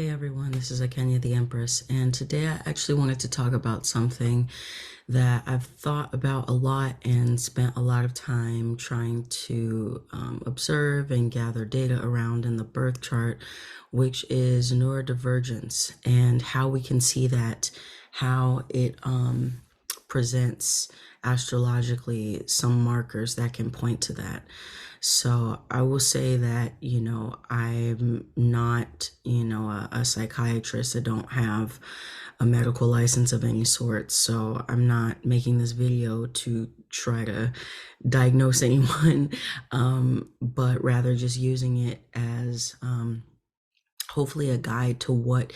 Hey everyone, this is Akenya the Empress, and today I actually wanted to talk about something that I've thought about a lot and spent a lot of time trying to observe and gather data around in the birth chart, which is neurodivergence and how we can see that, how it presents astrologically some markers that can point to that. So I will say that, I'm not, a psychiatrist. I don't have a medical license of any sort. So I'm not making this video to try to diagnose anyone, but rather just using it as hopefully a guide to what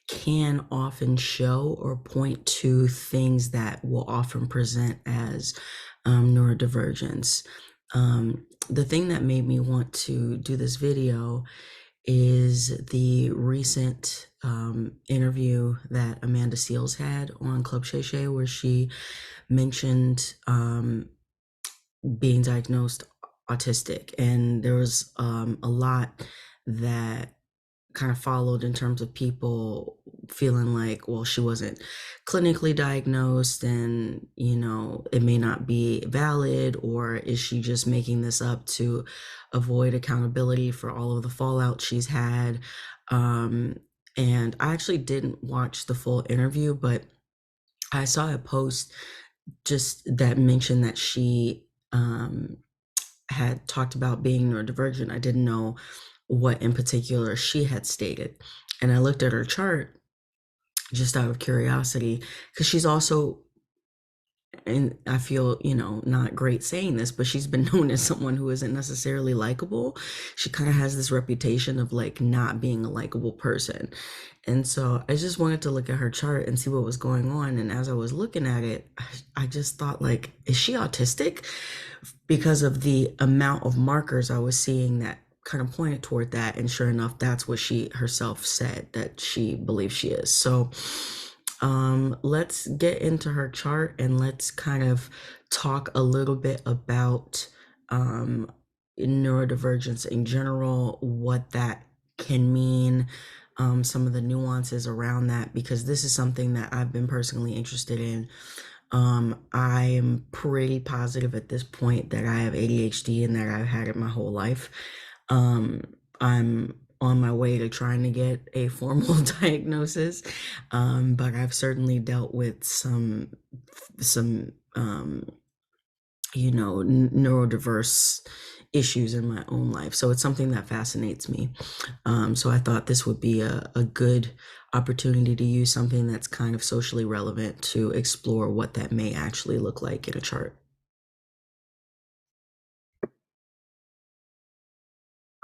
can often show or point to things that will often present as neurodivergence. The thing that made me want to do this video is the recent interview that Amanda Seales had on Club Shay Shay, where she mentioned being diagnosed autistic. And there was a lot that kind of followed in terms of people feeling like, well, she wasn't clinically diagnosed and, it may not be valid, or is she just making this up to avoid accountability for all of the fallout she's had? And I actually didn't watch the full interview, but I saw a post just that mentioned that she had talked about being neurodivergent. I didn't know what in particular she had stated. And I looked at her chart just out of curiosity, because she's also, and I feel, not great saying this, but she's been known as someone who isn't necessarily likable. She kind of has this reputation of like not being a likable person. And so I just wanted to look at her chart and see what was going on. And as I was looking at it, I just thought, like, is she autistic? Because of the amount of markers I was seeing that kind of pointed toward that. And sure enough, that's what she herself said that she believes she is. So let's get into her chart and let's kind of talk a little bit about neurodivergence in general, what that can mean, some of the nuances around that, because this is something that I've been personally interested in. I am pretty positive at this point that I have ADHD and that I've had it my whole life. I'm on my way to trying to get a formal diagnosis, but I've certainly dealt with some neurodiverse issues in my own life. So it's something that fascinates me. So I thought this would be a good opportunity to use something that's kind of socially relevant to explore what that may actually look like in a chart.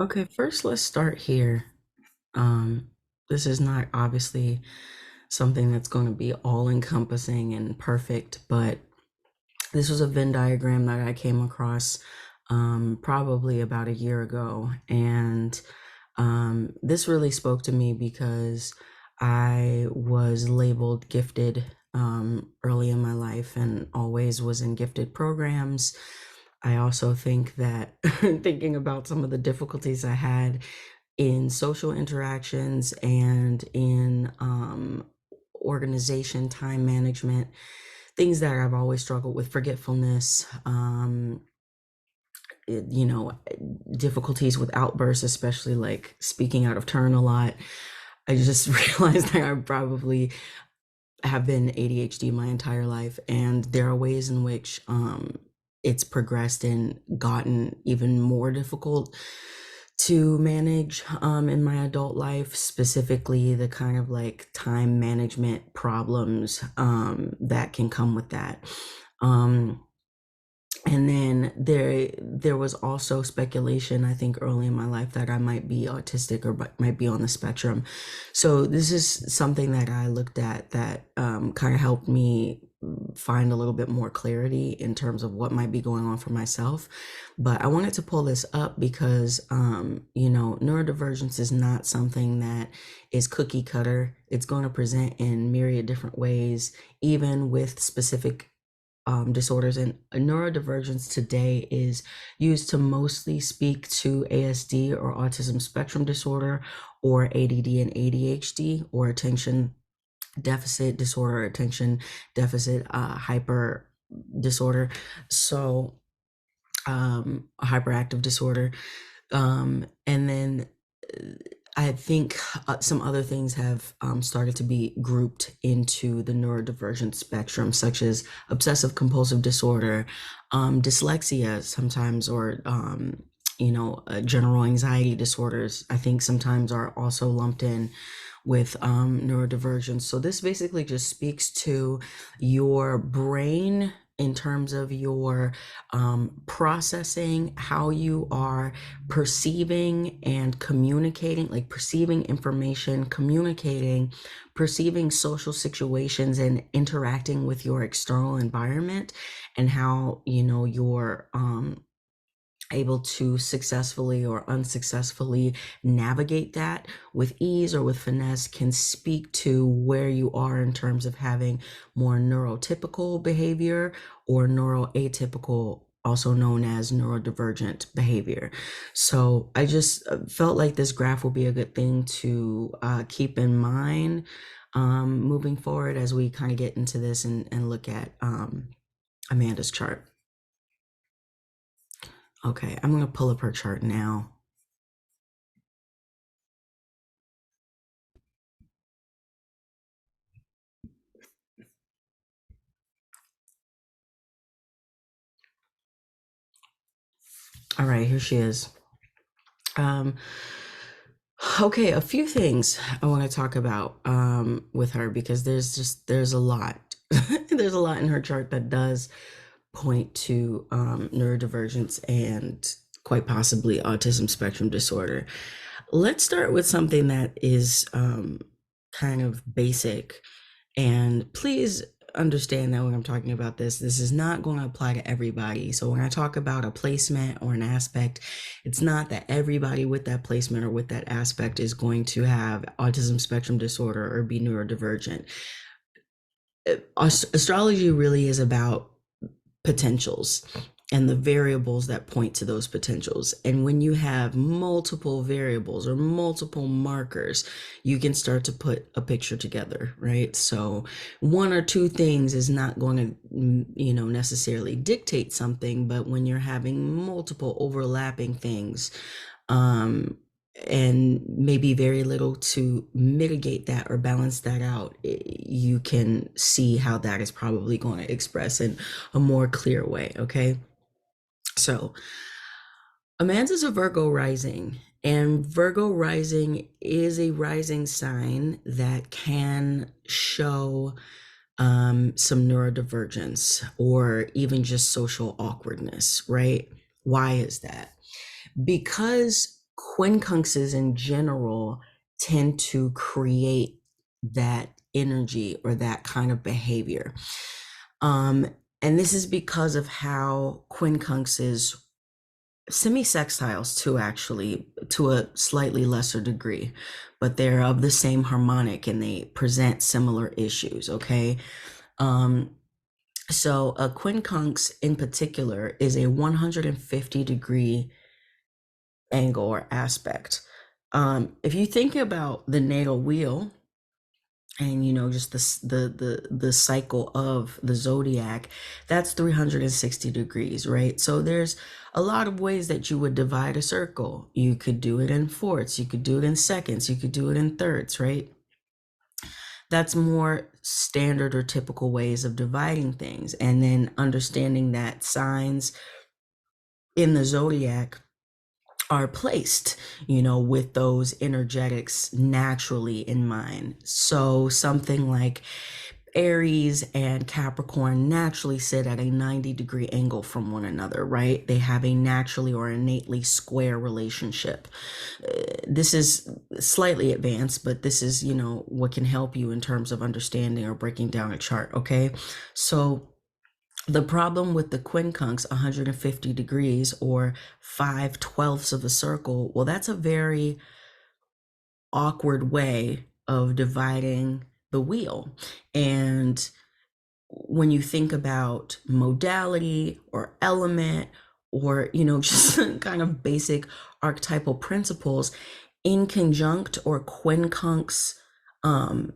Okay, first let's start here. This is not obviously something that's going to be all encompassing and perfect, but this was a Venn diagram that I came across probably about a year ago. And this really spoke to me because I was labeled gifted early in my life and always was in gifted programs. I also think that thinking about some of the difficulties I had in social interactions and in organization, time management, things that I've always struggled with, forgetfulness, difficulties with outbursts, especially like speaking out of turn a lot. I just realized that I probably have been ADHD my entire life, and there are ways in which it's progressed and gotten even more difficult to manage in my adult life, specifically the kind of like time management problems that can come with that. And then there was also speculation, I think, early in my life that I might be autistic or might be on the spectrum. So this is something that I looked at that kind of helped me find a little bit more clarity in terms of what might be going on for myself. But I wanted to pull this up because, neurodivergence is not something that is cookie cutter. It's going to present in myriad different ways, even with specific disorders, and neurodivergence today is used to mostly speak to ASD or autism spectrum disorder, or ADD and ADHD, or attention deficit disorder, attention deficit hyper disorder. So hyperactive disorder. And then I think some other things have started to be grouped into the neurodivergent spectrum, such as obsessive compulsive disorder, dyslexia sometimes, or general anxiety disorders, I think sometimes are also lumped in with neurodivergence. So this basically just speaks to your brain in terms of your processing, how you are perceiving and communicating, like perceiving information, communicating, perceiving social situations, and interacting with your external environment, and how you're able to successfully or unsuccessfully navigate that with ease or with finesse, can speak to where you are in terms of having more neurotypical behavior or neuroatypical, also known as neurodivergent behavior. So I just felt like this graph will be a good thing to keep in mind moving forward as we kind of get into this and look at Amanda's chart. Okay, I'm going to pull up her chart now. All right, here she is. Okay, a few things I want to talk about with her, because there's a lot. There's a lot in her chart that does point to neurodivergence and quite possibly autism spectrum disorder. Let's start with something that is kind of basic. And please understand that when I'm talking about this is not going to apply to everybody. So when I talk about a placement or an aspect, it's not that everybody with that placement or with that aspect is going to have autism spectrum disorder or be neurodivergent. Astrology really is about potentials and the variables that point to those potentials. And when you have multiple variables or multiple markers, you can start to put a picture together, right? So one or two things is not going to, necessarily dictate something, but when you're having multiple overlapping things, and maybe very little to mitigate that or balance that out, you can see how that is probably going to express in a more clear way. Okay. So Amanda's a Virgo rising, and Virgo rising is a rising sign that can show some neurodivergence or even just social awkwardness, right? Why is that? Because quincunxes in general tend to create that energy or that kind of behavior. And this is because of how quincunxes, semi-sextiles too, actually, to a slightly lesser degree, but they're of the same harmonic and they present similar issues, okay? So a quincunx in particular is a 150-degree angle or aspect. If you think about the natal wheel and just the cycle of the zodiac, that's 360 degrees, right? So there's a lot of ways that you would divide a circle. You could do it in fourths, you could do it in seconds, you could do it in thirds, right? That's more standard or typical ways of dividing things. And then understanding that signs in the zodiac are placed, with those energetics naturally in mind. So something like Aries and Capricorn naturally sit at a 90-degree angle from one another, right? They have a naturally or innately square relationship. This is slightly advanced, but this is, what can help you in terms of understanding or breaking down a chart, okay? So the problem with the quincunx, 150 degrees or 5/12 of a circle, well, that's a very awkward way of dividing the wheel. And when you think about modality or element or, just kind of basic archetypal principles, inconjunct or quincunx um,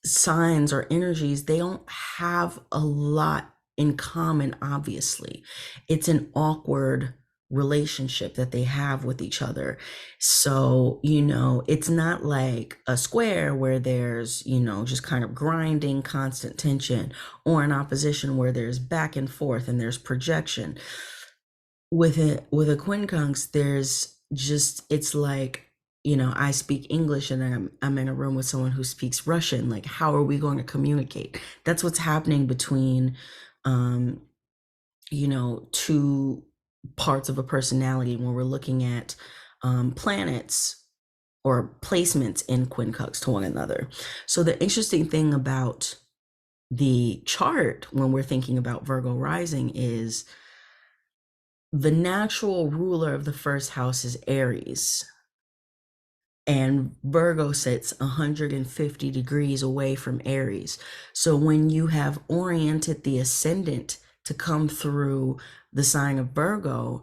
signs or energies, they don't have a lot in common, obviously. It's an awkward relationship that they have with each other. So, it's not like a square where there's, just kind of grinding, constant tension, or an opposition where there's back and forth and there's projection. With a quincunx, there's just, it's like, I speak English and I'm in a room with someone who speaks Russian. Like, how are we going to communicate? That's what's happening between um two parts of a personality when we're looking at planets or placements in quincunx to one another. So the interesting thing about the chart when we're thinking about Virgo rising is the natural ruler of the first house is Aries, and Virgo sits 150 degrees away from Aries. So when you have oriented the ascendant to come through the sign of Virgo,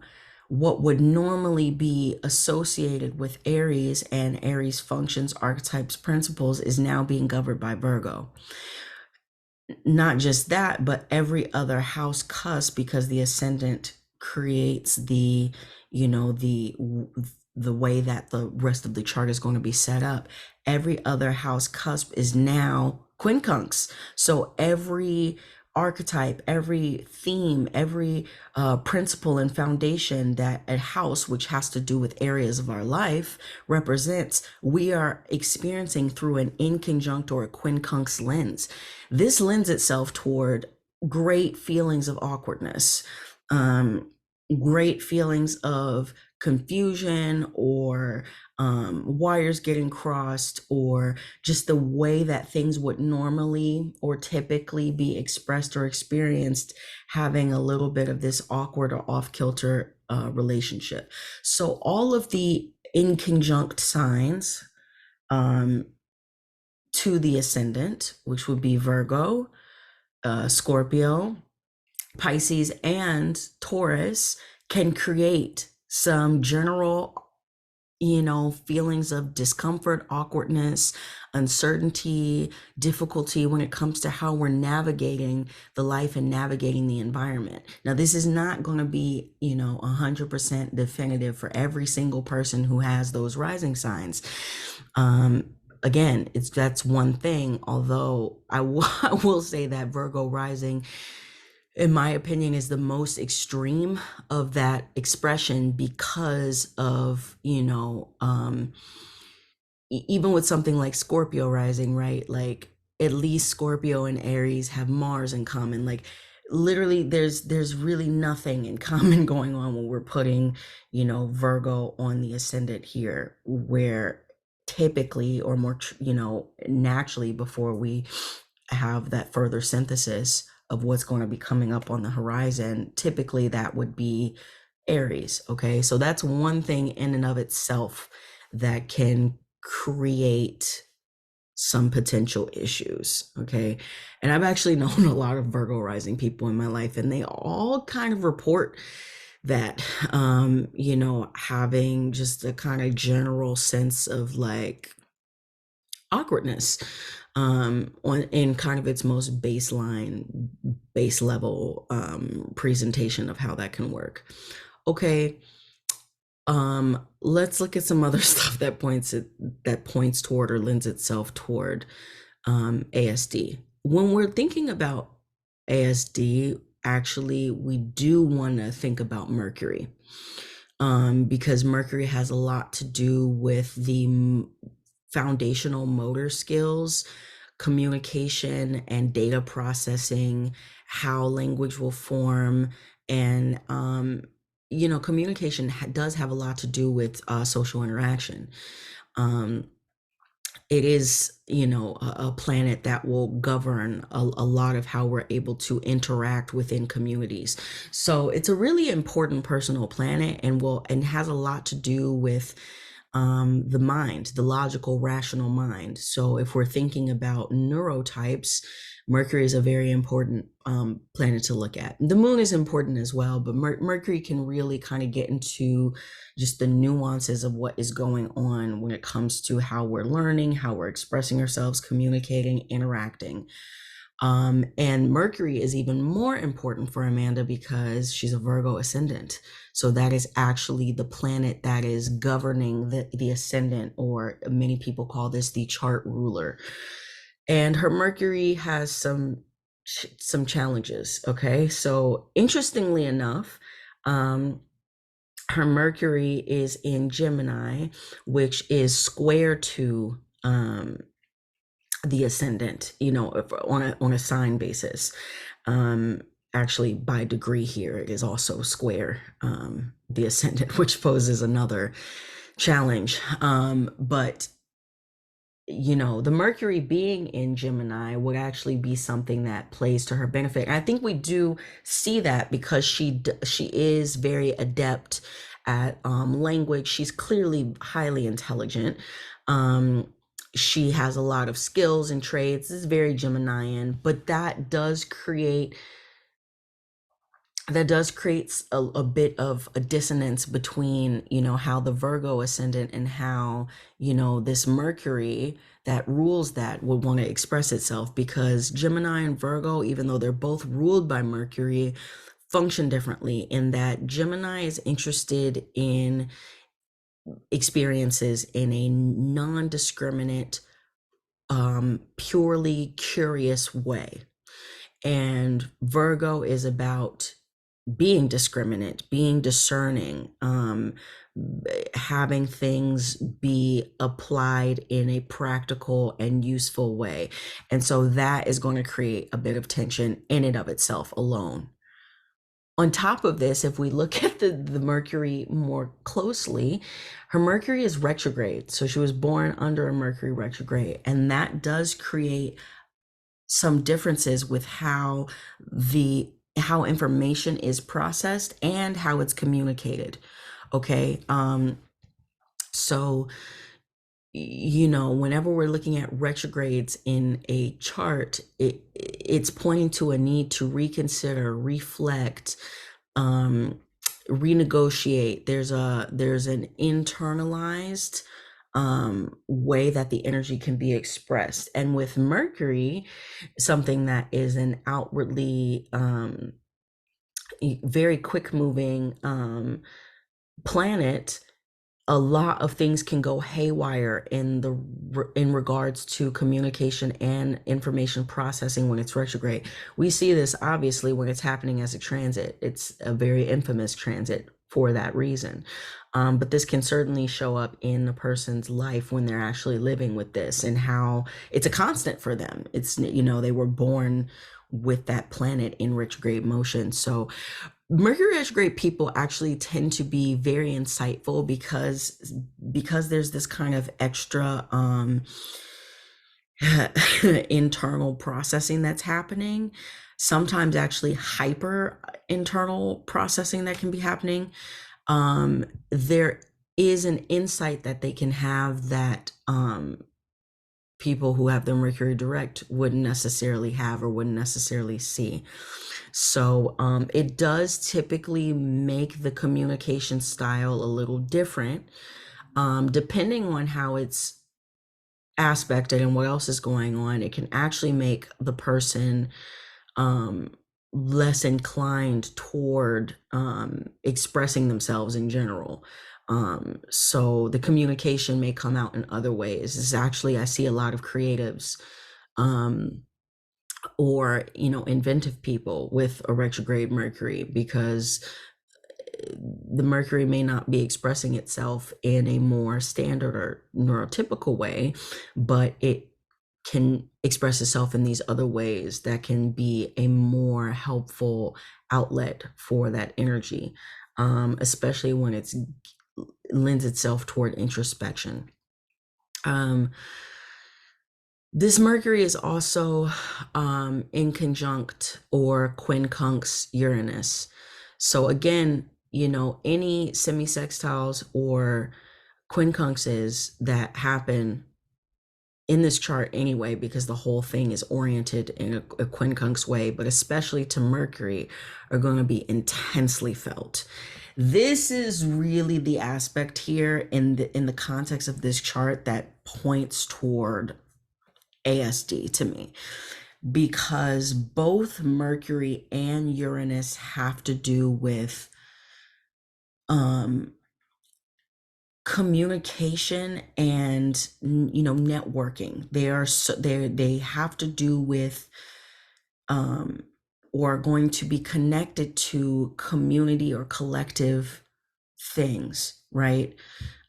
what would normally be associated with Aries and Aries functions, archetypes, principles is now being governed by Virgo. Not just that, but every other house cusp, because the ascendant creates the way that the rest of the chart is going to be set up. Every other house cusp is now quincunx. So every archetype, every theme, every principle and foundation that a house, which has to do with areas of our life, represents, we are experiencing through an inconjunct or a quincunx lens. This lends itself toward great feelings of awkwardness, um, great feelings of confusion, or wires getting crossed, or just the way that things would normally or typically be expressed or experienced, having a little bit of this awkward or off-kilter relationship. So all of the inconjunct signs to the ascendant, which would be Virgo, Scorpio, Pisces, and Taurus, can create some general, feelings of discomfort, awkwardness, uncertainty, difficulty when it comes to how we're navigating the life and navigating the environment. Now, this is not going to be, 100% definitive for every single person who has those rising signs. Again, that's one thing, although I will say that Virgo rising, in my opinion, is the most extreme of that expression, because of, even with something like Scorpio rising, right? Like, at least Scorpio and Aries have Mars in common. Like, literally, there's really nothing in common going on when we're putting, Virgo on the ascendant here, where typically, or more, naturally, before we have that further synthesis of what's going to be coming up on the horizon, typically that would be Aries. Okay, so that's one thing in and of itself that can create some potential issues. Okay, and I've actually known a lot of Virgo rising people in my life, and they all kind of report that, having just a kind of general sense of like awkwardness on in kind of its most base level presentation of how that can work. Okay, let's look at some other stuff that points toward or lends itself toward ASD. When we're thinking about ASD, actually, we do want to think about Mercury, because Mercury has a lot to do with the foundational motor skills, communication and data processing, how language will form, and communication does have a lot to do with social interaction. It is, a planet that will govern a lot of how we're able to interact within communities. So it's a really important personal planet, and has a lot to do with the mind, the logical, rational mind. So if we're thinking about neurotypes, Mercury is a very important planet to look at. The moon is important as well, but Mercury can really kind of get into just the nuances of what is going on when it comes to how we're learning, how we're expressing ourselves, communicating, interacting. And Mercury is even more important for Amanda because she's a Virgo ascendant. So that is actually the planet that is governing the ascendant, or many people call this the chart ruler. And her Mercury has some challenges. Okay, so interestingly enough, her Mercury is in Gemini, which is square to the ascendant, on a sign basis. Actually, by degree here, it is also square the ascendant, which poses another challenge. But the Mercury being in Gemini would actually be something that plays to her benefit. And I think we do see that because she is very adept at language. She's clearly highly intelligent. She has a lot of skills and traits. This is very Geminian, but that does create a bit of a dissonance between how the Virgo ascendant and how this Mercury that rules that would want to express itself, because Gemini and Virgo, even though they're both ruled by Mercury, function differently in that Gemini is interested in experiences in a non-discriminate, purely curious way, and Virgo is about being discriminate, being discerning, having things be applied in a practical and useful way. And so that is going to create a bit of tension in and of itself alone. On top of this, if we look at the Mercury more closely, her Mercury is retrograde. So she was born under a Mercury retrograde, and that does create some differences with how information is processed and how it's communicated. Okay. So whenever we're looking at retrogrades in a chart, it's pointing to a need to reconsider, reflect, renegotiate. There's an internalized way that the energy can be expressed. And with Mercury, something that is an outwardly very quick moving planet, a lot of things can go haywire in regards to communication and information processing when it's retrograde. We see this obviously when it's happening as a transit. It's a very infamous transit for that reason. But this can certainly show up in a person's life when they're actually living with this, and how it's a constant for them. It's, they were born with that planet in retrograde motion. So Mercury retrograde people actually tend to be very insightful because there's this kind of extra internal processing that's happening. Sometimes actually hyper internal processing that can be happening. There is an insight that they can have that people who have their Mercury direct wouldn't necessarily have or wouldn't necessarily see. So it does typically make the communication style a little different, depending on how it's aspected and what else is going on. It can actually make the person less inclined toward expressing themselves in general. So the communication may come out in other ways. This is actually, I see a lot of creatives or inventive people with a retrograde Mercury, because the Mercury may not be expressing itself in a more standard or neurotypical way, but it can express itself in these other ways that can be a more helpful outlet for that energy, especially when it lends itself toward introspection. This Mercury is also in conjunct or quincunx Uranus. So again, any semi-sextiles or quincunxes that happen in this chart anyway, because the whole thing is oriented in a quincunx way, but especially to Mercury, are going to be intensely felt. This is really the aspect here in the context of this chart that points toward ASD to me, because both Mercury and Uranus have to do with um communication and networking. They have to do with um or going to be connected to community or collective things, right?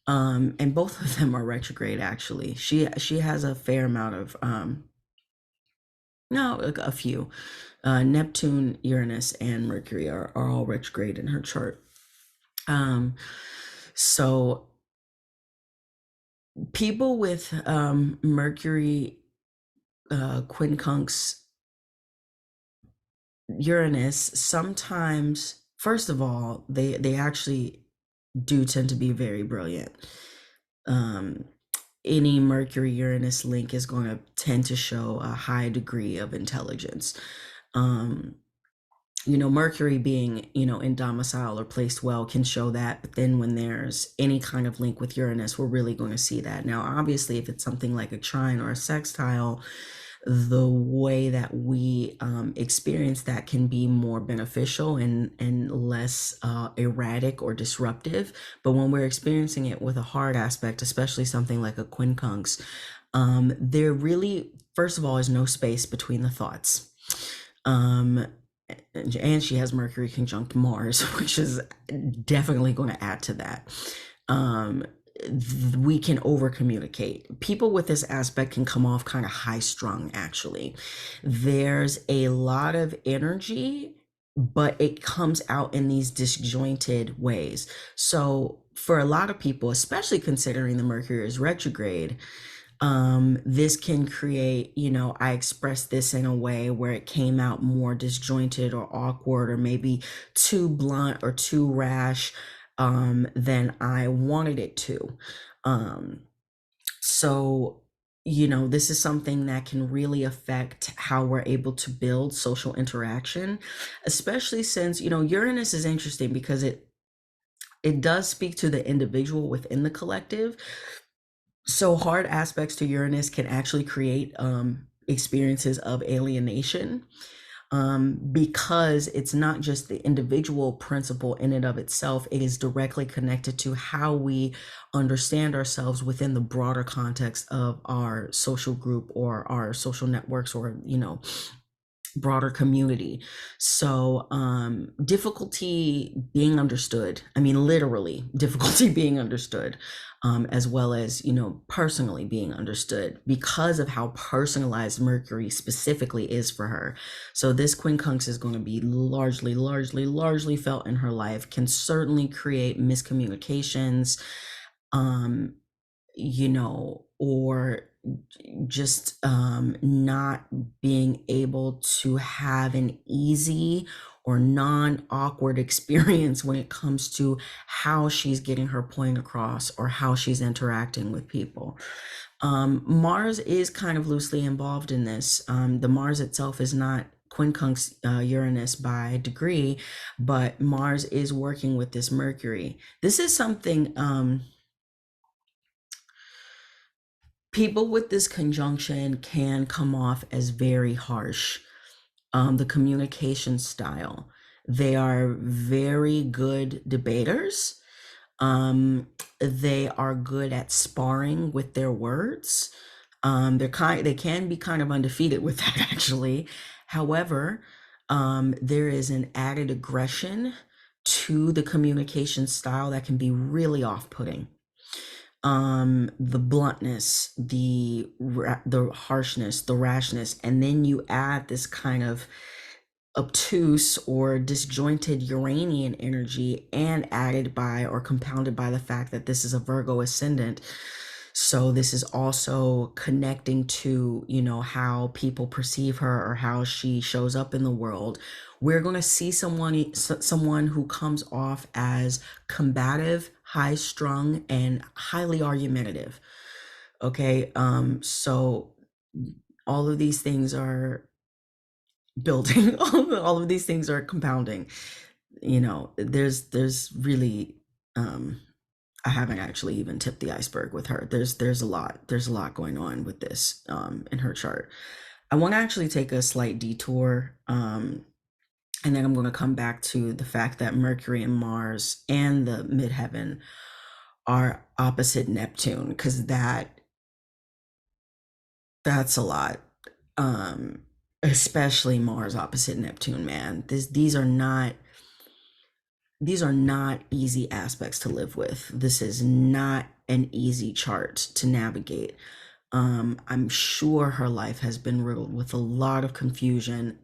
And both of them are retrograde. Actually, she has a fair amount of no, like a few. Neptune, Uranus, and Mercury are all retrograde in her chart. So people with Mercury, quincunx, Uranus, sometimes, first of all, they actually do tend to be very brilliant. Um, any Mercury Uranus link is going to tend to show a high degree of intelligence. Um, Mercury being, in domicile or placed well can show that. But then when there's any kind of link with Uranus, we're really going to see that. Now, obviously, if it's something like a trine or a sextile, the way that we experience that can be more beneficial and less erratic or disruptive. But when we're experiencing it with a hard aspect, especially something like a quincunx, there really, first of all, is no space between the thoughts. And she has Mercury conjunct Mars, which is definitely going to add to that. We can over communicate. People with this aspect can come off kind of high strung, actually. There's a lot of energy, but it comes out in these disjointed ways. So, for a lot of people, especially considering the Mercury is retrograde, this can create, I expressed this in a way where it came out more disjointed or awkward or maybe too blunt or too rash than I wanted it to. So, this is something that can really affect how we're able to build social interaction, especially since, Uranus is interesting because it does speak to the individual within the collective. So hard aspects to Uranus can actually create experiences of alienation, because it's not just the individual principle in and of itself. It is directly connected to how we understand ourselves within the broader context of our social group or our social networks, or broader community. So difficulty being understood, I mean literally difficulty being understood, as well as personally being understood, because of how personalized Mercury specifically is for her. So this quincunx is going to be largely felt in her life, can certainly create miscommunications, or just not being able to have an easy or non-awkward experience when it comes to how she's getting her point across or how she's interacting with people. Mars is kind of loosely involved in this. The Mars itself is not quincunx Uranus by degree, but Mars is working with this Mercury. This is something people with this conjunction can come off as very harsh. The communication style. They are very good debaters. They are good at sparring with their words. They can be kind of undefeated with that, actually. However, there is an added aggression to the communication style that can be really off-putting. The bluntness, the harshness, the rashness, and then you add this kind of obtuse or disjointed Uranian energy, and added by or compounded by the fact that this is a Virgo ascendant. So this is also connecting to, how people perceive her or how she shows up in the world. We're going to see someone who comes off as combative, high strung, and highly argumentative. Okay. So all of these things are building, all of these things are compounding. There's really, I haven't actually even tipped the iceberg with her. There's a lot going on with this in her chart. I want to actually take a slight detour, and then I'm going to come back to the fact that Mercury and Mars and the midheaven are opposite Neptune, because that's a lot. Especially Mars opposite Neptune, man. These are not easy aspects to live with. This is not an easy chart to navigate. I'm sure her life has been riddled with a lot of confusion,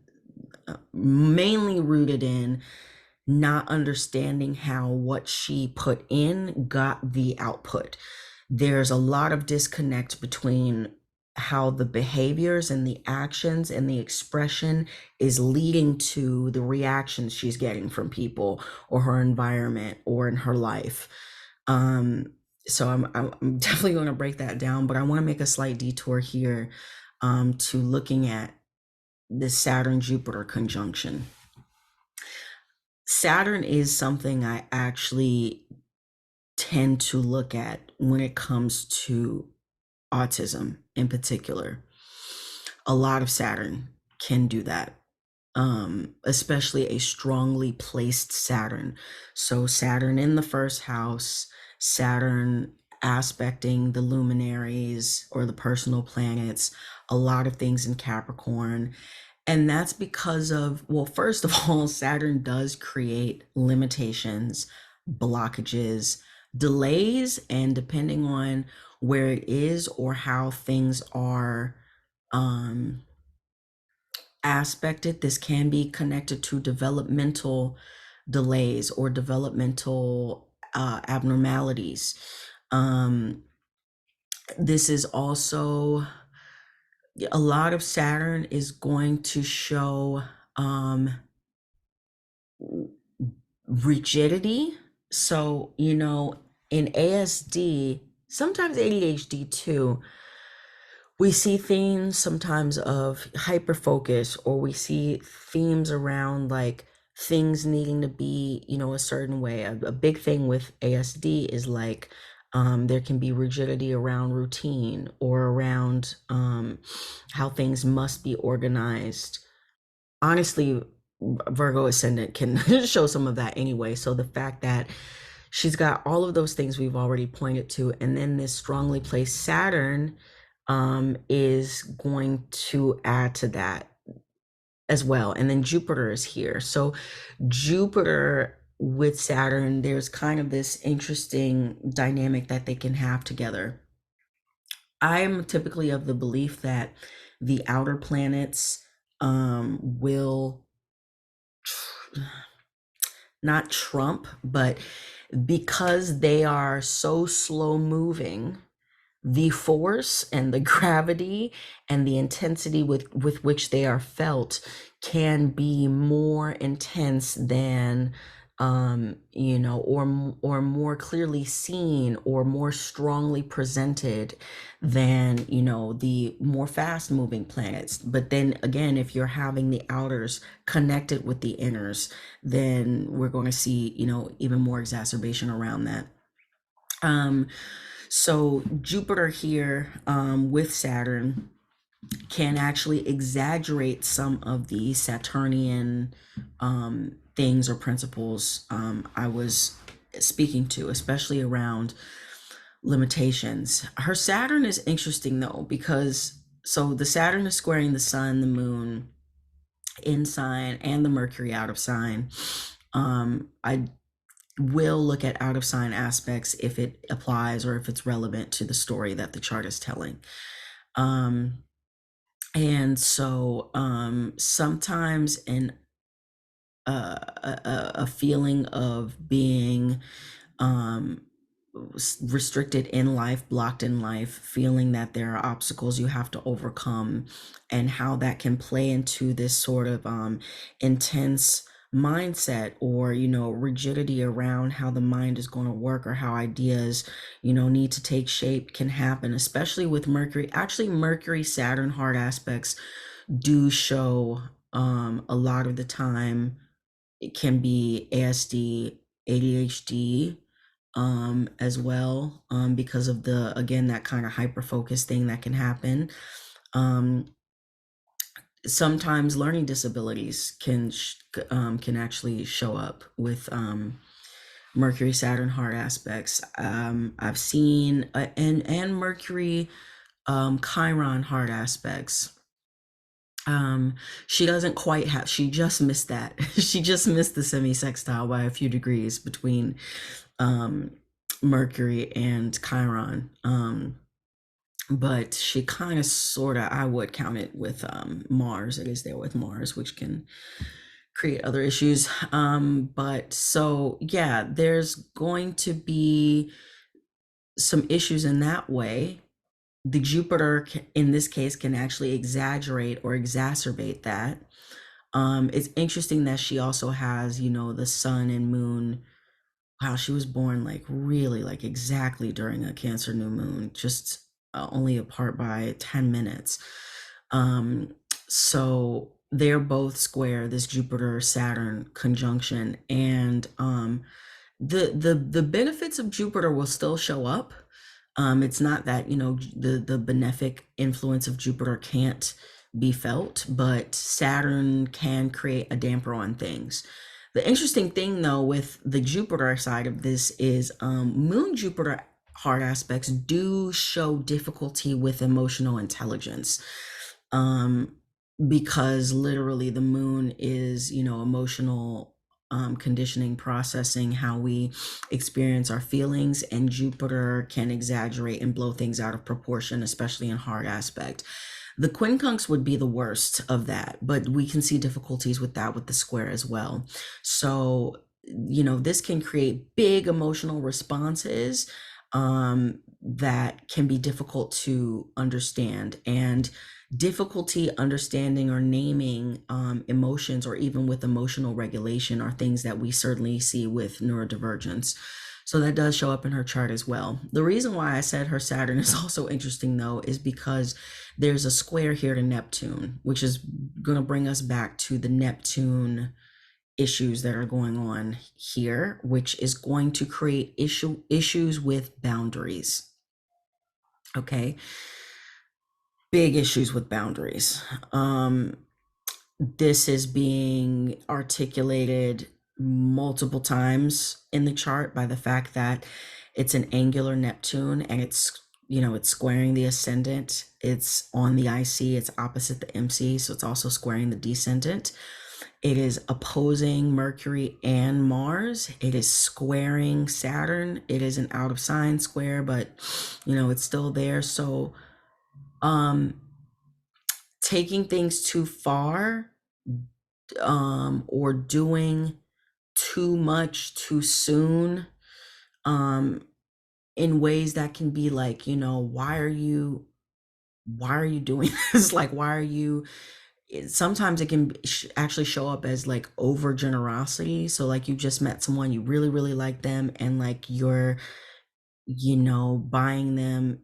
mainly rooted in not understanding how what she put in got the output. There's a lot of disconnect between how the behaviors and the actions and the expression is leading to the reactions she's getting from people or her environment or in her life. Um, so I'm definitely going to break that down, but I want to make a slight detour here, to looking at this Saturn Jupiter conjunction. Saturn is something I actually tend to look at when it comes to autism in particular. A lot of Saturn can do that, especially a strongly placed Saturn. So, Saturn in the first house, Saturn aspecting the luminaries or the personal planets, a lot of things in Capricorn. And that's because of, well, first of all, Saturn does create limitations, blockages, delays, and depending on where it is or how things are um, aspected, this can be connected to developmental delays or developmental abnormalities. This is also, a lot of Saturn is going to show rigidity. So, in ASD, sometimes ADHD too, we see themes sometimes of hyper focus, or we see themes around like things needing to be, a certain way. A big thing with ASD is like, there can be rigidity around routine or around how things must be organized. Honestly, Virgo ascendant can show some of that anyway. So the fact that she's got all of those things we've already pointed to, and then this strongly placed Saturn is going to add to that as well. And then Jupiter is here. So Jupiter with Saturn, there's kind of this interesting dynamic that they can have together. I'm typically of the belief that the outer planets will not trump, but because they are so slow moving, the force and the gravity and the intensity with which they are felt can be more intense than, or more clearly seen or more strongly presented than, the more fast moving planets. But then again, if you're having the outers connected with the inners, then we're going to see, even more exacerbation around that. So Jupiter here, with Saturn, can actually exaggerate some of the Saturnian things or principles I was speaking to, especially around limitations. Her Saturn is interesting though, because so the Saturn is squaring the sun, the moon in sign, and the Mercury out of sign. I will look at out of sign aspects if it applies or if it's relevant to the story that the chart is telling. And so sometimes a feeling of being restricted in life, blocked in life, feeling that there are obstacles you have to overcome, and how that can play into this sort of intense mindset or, rigidity around how the mind is going to work or how ideas, need to take shape can happen, especially with Mercury. Actually, Mercury Saturn hard aspects do show a lot of the time. It can be ASD, ADHD, as well, because of again, that kind of hyper focus thing that can happen. Um, Sometimes learning disabilities can actually show up with Mercury Saturn hard aspects. I've seen and Mercury Chiron hard aspects. Um, she doesn't quite have. She just missed that. She just missed the semi-sextile by a few degrees between um, Mercury and Chiron. But she kind of sort of, I would count it with Mars. It is there with Mars, which can create other issues. But so, yeah, there's going to be some issues in that way. The Jupiter, in this case, can actually exaggerate or exacerbate that. It's interesting that she also has, the sun and moon. Wow, she was born like really, like exactly during a Cancer new moon, just only apart by 10 minutes. Um, so they're both square, this Jupiter Saturn conjunction, and the benefits of Jupiter will still show up. It's not that, the benefic influence of Jupiter can't be felt, but Saturn can create a damper on things. The interesting thing, though, with the Jupiter side of this is Moon Jupiter hard aspects do show difficulty with emotional intelligence. Um, because literally the moon is, emotional conditioning, processing how we experience our feelings, and Jupiter can exaggerate and blow things out of proportion, especially in hard aspect. The quincunx would be the worst of that, but we can see difficulties with that with the square as well. So, this can create big emotional responses that can be difficult to understand, and difficulty understanding or naming emotions, or even with emotional regulation, are things that we certainly see with neurodivergence. So that does show up in her chart as well. The reason why I said her Saturn is also interesting, though, is because there's a square here to Neptune, which is going to bring us back to the Neptune issues that are going on here, which is going to create issues with boundaries. Okay, big issues with boundaries. This is being articulated multiple times in the chart by the fact that it's an angular Neptune, and it's squaring the ascendant. It's on the IC, it's opposite the MC, so it's also squaring the descendant. It is opposing Mercury and Mars. It is squaring Saturn. It is an out of sign square, but it's still there. So taking things too far, or doing too much too soon, in ways that can be like, why are you doing this? Like, why are you sometimes it can actually show up as like over generosity. So like, you just met someone, you really really like them, and like you're buying them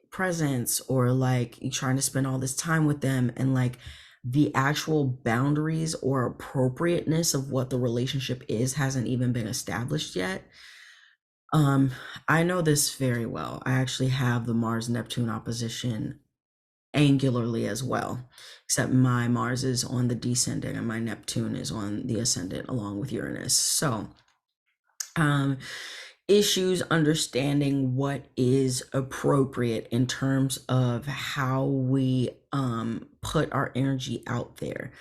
presents, or like you trying to spend all this time with them, and like the actual boundaries or appropriateness of what the relationship is hasn't even been established yet. I know this very well. I actually have the Mars Neptune opposition angularly as well, except my Mars is on the descendant and my Neptune is on the ascendant along with Uranus. So issues understanding what is appropriate in terms of how we put our energy out there.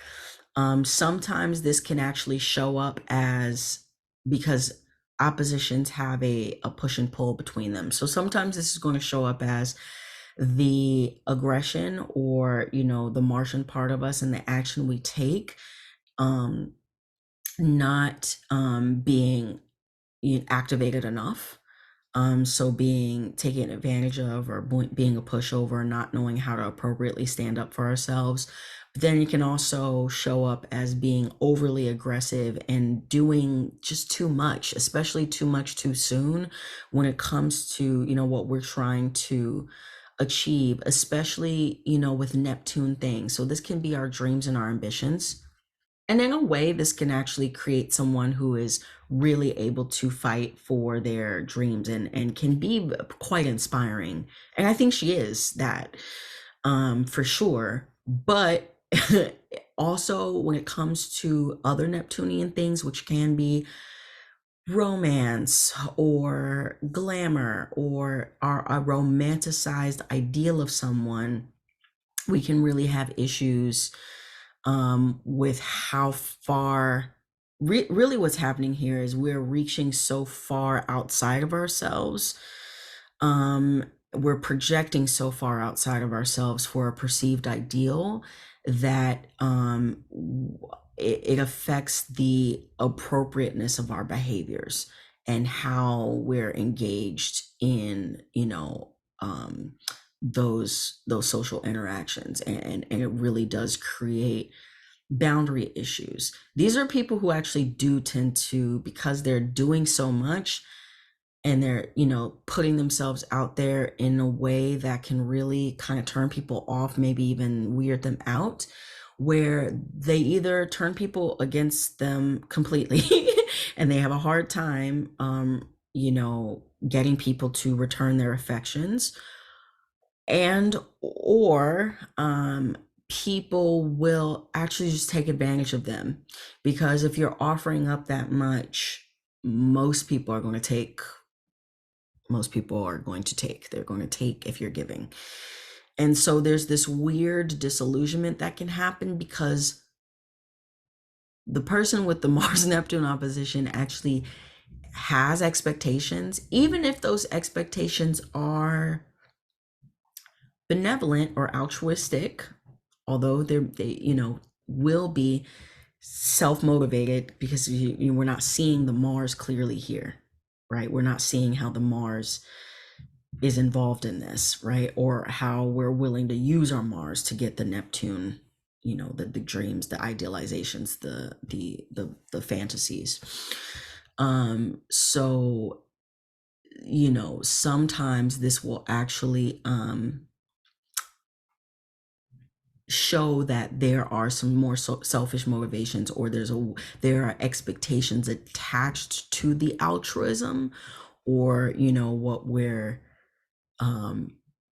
Sometimes this can actually show up as, because oppositions have a push and pull between them. So sometimes this is going to show up as the aggression, or the Martian part of us and the action we take not being activated enough. So being taken advantage of, or being a pushover, not knowing how to appropriately stand up for ourselves. Then it can also show up as being overly aggressive and doing just too much, especially too much too soon when it comes to, what we're trying to achieve, especially, with Neptune things. So this can be our dreams and our ambitions. And in a way, this can actually create someone who is really able to fight for their dreams and can be quite inspiring. And I think she is that, for sure. But also, when it comes to other Neptunian things, which can be romance or glamour or a romanticized ideal of someone, we can really have issues with how far really what's happening here is we're reaching so far outside of ourselves. We're projecting so far outside of ourselves for a perceived ideal that it affects the appropriateness of our behaviors and how we're engaged in, those social interactions, and it really does create boundary issues. These are people who actually do tend to, because they're doing so much and they're, putting themselves out there in a way that can really kind of turn people off, maybe even weird them out, where they either turn people against them completely and they have a hard time, getting people to return their affections, and or people will actually just take advantage of them, because if you're offering up that much, most people are going to take they're going to take if you're giving. And so there's this weird disillusionment that can happen, because the person with the Mars Neptune opposition actually has expectations, even if those expectations are benevolent or altruistic, although they will be self-motivated, because we're not seeing the Mars clearly here, right? We're not seeing how the Mars is involved in this, right? Or how we're willing to use our Mars to get the Neptune, the dreams, the idealizations, the fantasies. So sometimes this will actually show that there are some more selfish motivations, or there are expectations attached to the altruism, or what we're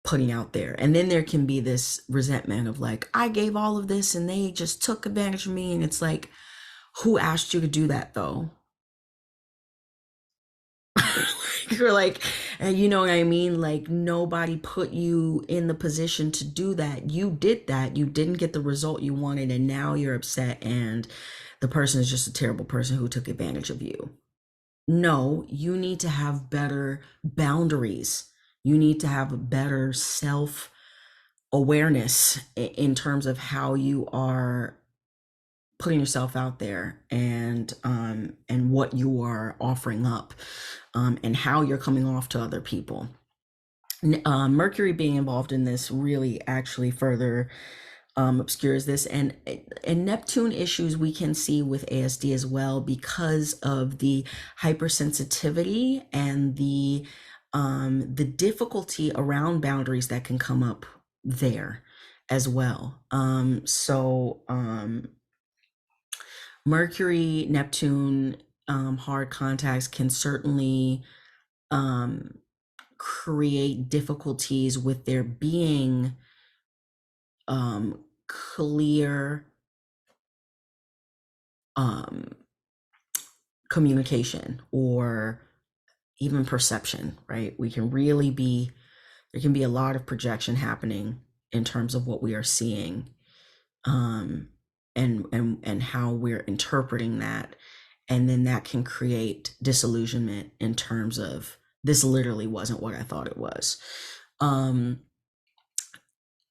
putting out there. And then there can be this resentment of like, I gave all of this and they just took advantage of me. And it's like, who asked you to do that though? You're like, you know what I mean? Like, nobody put you in the position to do that. You did that. You didn't get the result you wanted, and now you're upset, and the person is just a terrible person who took advantage of you. No, you need to have better boundaries. You need to have better self awareness in terms of how you are putting yourself out there, and what you are offering up, and how you're coming off to other people. Mercury being involved in this really actually further obscures this, and Neptune issues we can see with ASD as well, because of the hypersensitivity and the difficulty around boundaries that can come up there as well. Mercury, Neptune, hard contacts can certainly create difficulties with there being clear communication or even perception, right? There can be a lot of projection happening in terms of what we are seeing, and how we're interpreting that. And then that can create disillusionment in terms of, this literally wasn't what I thought it was.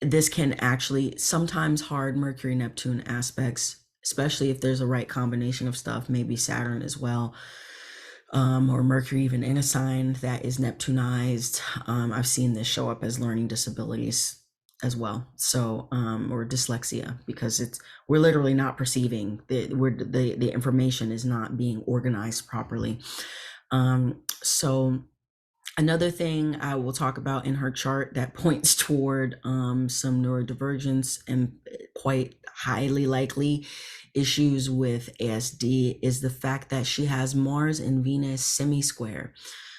This can actually, sometimes hard Mercury Neptune aspects, especially if there's a right combination of stuff, maybe Saturn as well, or Mercury even in a sign that is Neptunized. I've seen this show up as learning disabilities as well. So, or dyslexia, because we're literally not perceiving the information is not being organized properly. So another thing I will talk about in her chart that points toward some neurodivergence and quite highly likely issues with ASD is the fact that she has Mars and Venus semi-square.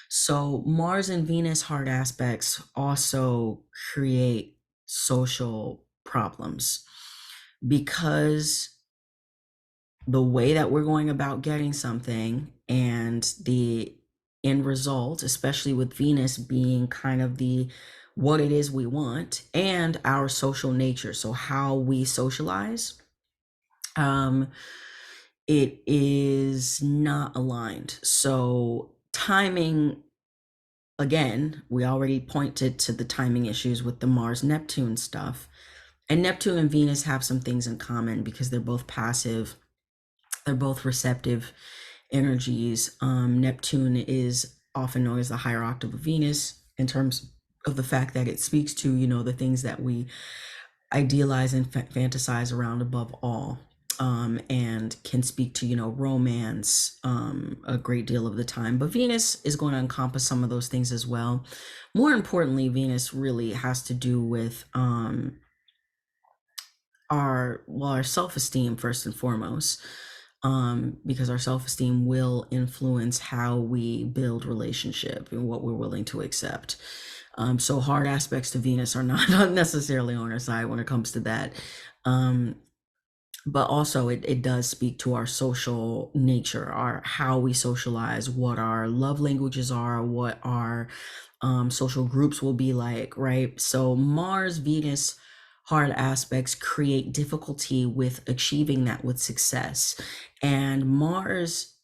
So Mars and Venus hard aspects also create social problems because the way that we're going about getting something and the end result, especially with Venus being kind of the what it is we want and our social nature, so how we socialize, um, it is not aligned. So timing, again, we already pointed to the timing issues with the Mars Neptune stuff. And Neptune and Venus have some things in common because they're both passive, they're both receptive energies. Neptune is often known as the higher octave of Venus in terms of the fact that it speaks to, the things that we idealize and fantasize around above all. And can speak to, romance a great deal of the time. But Venus is going to encompass some of those things as well. More importantly, Venus really has to do with our self-esteem first and foremost, because our self-esteem will influence how we build relationship and what we're willing to accept. So hard aspects to Venus are not necessarily on our side when it comes to that. But also it does speak to our social nature, our how we socialize, what our love languages are, what our social groups will be like, right? So Mars, Venus, hard aspects create difficulty with achieving that with success. And Mars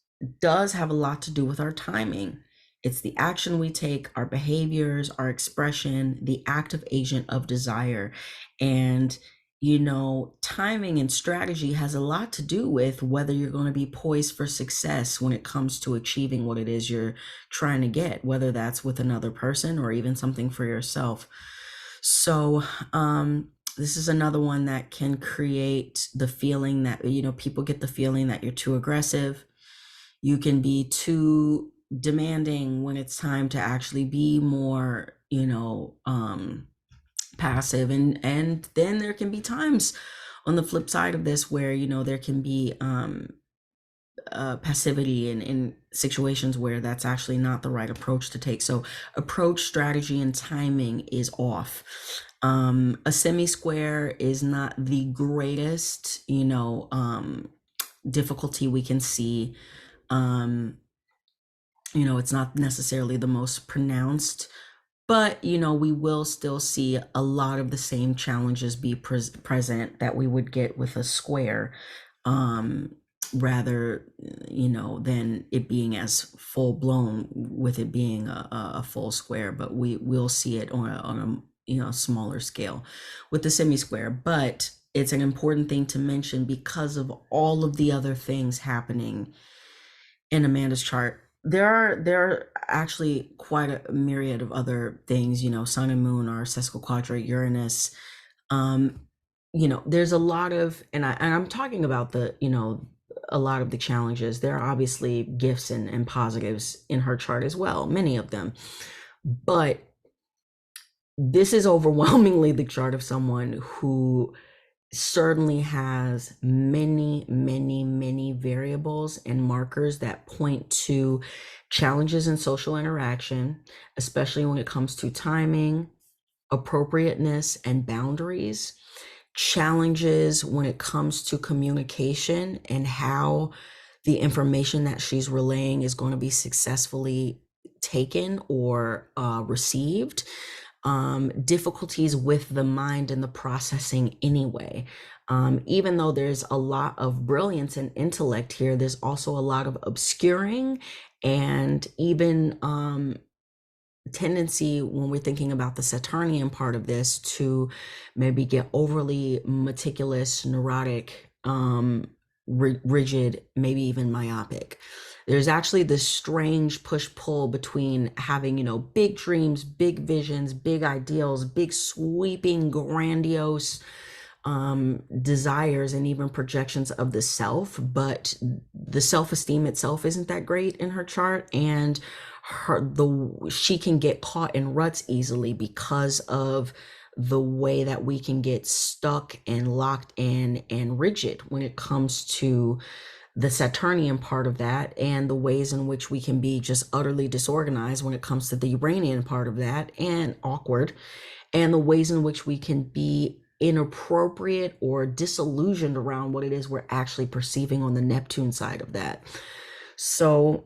does have a lot to do with our timing. It's the action we take, our behaviors, our expression, the active agent of desire. And timing and strategy has a lot to do with whether you're going to be poised for success when it comes to achieving what it is you're trying to get, whether that's with another person or even something for yourself. So, this is another one that can create the feeling that, people get the feeling that you're too aggressive. You can be too demanding when it's time to actually be more, passive. And then there can be times on the flip side of this where, there can be passivity in situations where that's actually not the right approach to take. So approach, strategy, and timing is off. A semi-square is not the greatest, difficulty we can see. It's not necessarily the most pronounced, but we will still see a lot of the same challenges be present that we would get with a square, rather than it being as full blown with it being a full square. But we will see it on a smaller scale with the semi square. But it's an important thing to mention because of all of the other things happening in Amanda's chart. There are actually quite a myriad of other things. Sun and Moon are sesquiquadrate Uranus. There's a lot of, and I'm talking about a lot of the challenges. There are obviously gifts and positives in her chart as well, many of them. But this is overwhelmingly the chart of someone who certainly has many, many, many variables and markers that point to challenges in social interaction, especially when it comes to timing, appropriateness, and boundaries. Challenges when it comes to communication and how the information that she's relaying is going to be successfully taken or received. Difficulties with the mind and the processing anyway. Even though there's a lot of brilliance and intellect here, there's also a lot of obscuring and even tendency when we're thinking about the Saturnian part of this to maybe get overly meticulous, neurotic, rigid, maybe even myopic. there's actually this strange push-pull between having, big dreams, big visions, big ideals, big sweeping, grandiose desires and even projections of the self, but the self-esteem itself isn't that great in her chart, and she can get caught in ruts easily because of the way that we can get stuck and locked in and rigid when it comes to the Saturnian part of that, and the ways in which we can be just utterly disorganized when it comes to the Uranian part of that, and awkward, and the ways in which we can be inappropriate or disillusioned around what it is we're actually perceiving on the Neptune side of that. So,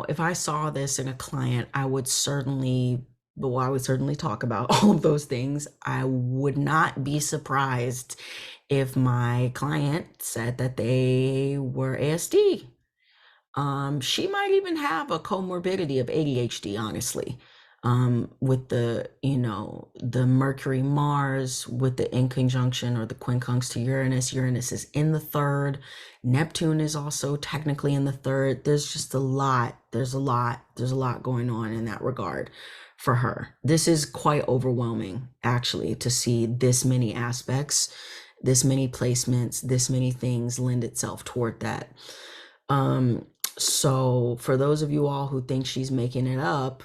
if I saw this in a client, I would certainly talk about all of those things. I would not be surprised if my client said that they were ASD. She might even have a comorbidity of ADHD, honestly. With the Mercury Mars with the in conjunction or the quincunx to Uranus. Uranus is in the third. Neptune is also technically in the third. There's just a lot. There's a lot going on in that regard for her. This is quite overwhelming, actually, to see this many aspects, this many placements, this many things lend itself toward that. So for those of you all who think she's making it up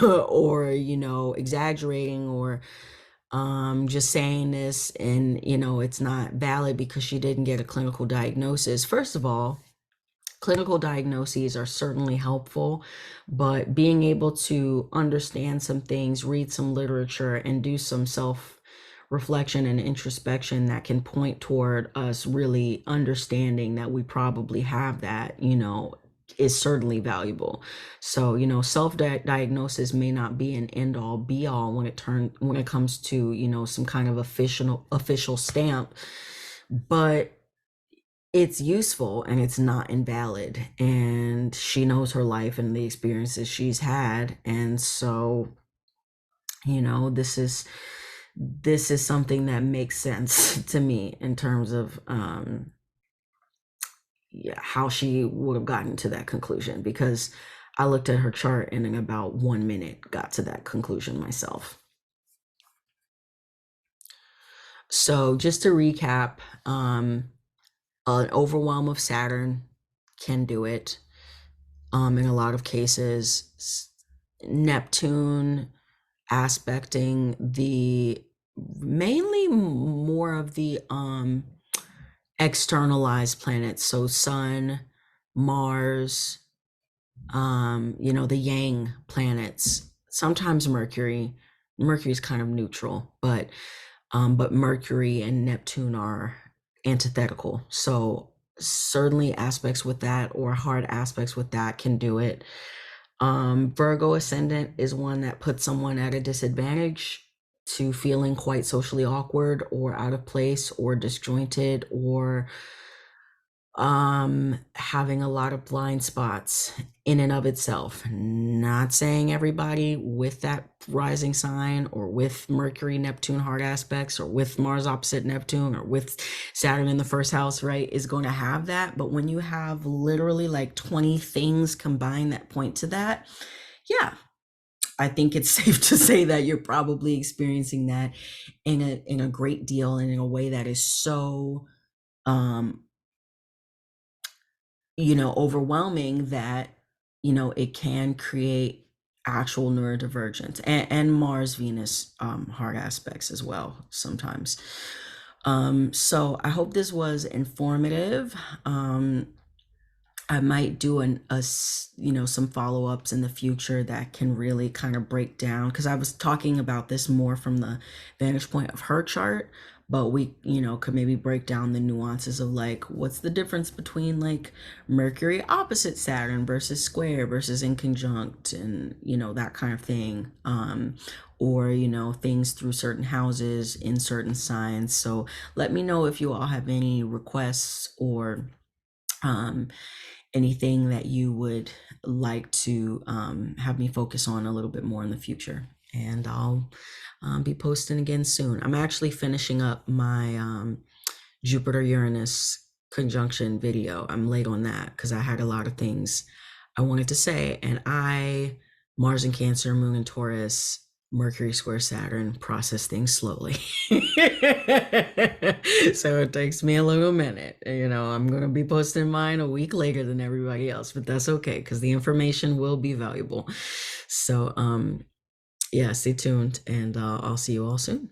or, exaggerating, or just saying this and, it's not valid because she didn't get a clinical diagnosis. First of all, clinical diagnoses are certainly helpful, but being able to understand some things, read some literature, and do some self reflection and introspection that can point toward us really understanding that we probably have that, is certainly valuable. So, self-diagnosis may not be an end all be all when it comes to, some kind of official stamp, but it's useful and it's not invalid, and she knows her life and the experiences she's had. And so, this is something that makes sense to me in terms of how she would have gotten to that conclusion, because I looked at her chart and in about 1 minute got to that conclusion myself. So just to recap, an overwhelm of Saturn can do it. In a lot of cases, Neptune aspecting the mainly more of the externalized planets, so Sun, Mars, the Yang planets, sometimes Mercury. Mercury's kind of neutral, but Mercury and Neptune are antithetical. So certainly aspects with that, or hard aspects with that, can do it. Virgo ascendant is one that puts someone at a disadvantage to feeling quite socially awkward or out of place or disjointed, or having a lot of blind spots in and of itself. Not saying everybody with that rising sign, or with Mercury Neptune hard aspects, or with Mars opposite Neptune, or with Saturn in the first house, right, is going to have that. But when you have literally like 20 things combined that point to that, yeah, I think it's safe to say that you're probably experiencing that in a great deal, and in a way that is so overwhelming that it can create actual neurodivergence, and Mars Venus hard aspects as well sometimes. So I hope this was informative. I might do some follow-ups in the future that can really kind of break down, because I was talking about this more from the vantage point of her chart, but we, could maybe break down the nuances of like, what's the difference between like Mercury opposite Saturn versus square versus in conjunct, and, that kind of thing. Or, things through certain houses in certain signs. So let me know if you all have any requests, or anything that you would like to have me focus on a little bit more in the future. And I'll be posting again soon. I'm actually finishing up my Jupiter Uranus conjunction video. I'm late on that because I had a lot of things I wanted to say. And Mars in Cancer, Moon in Taurus, Mercury square Saturn, process things slowly. So it takes me a little minute. I'm going to be posting mine a week later than everybody else, but that's okay because the information will be valuable. So, yeah, stay tuned and I'll see you all soon.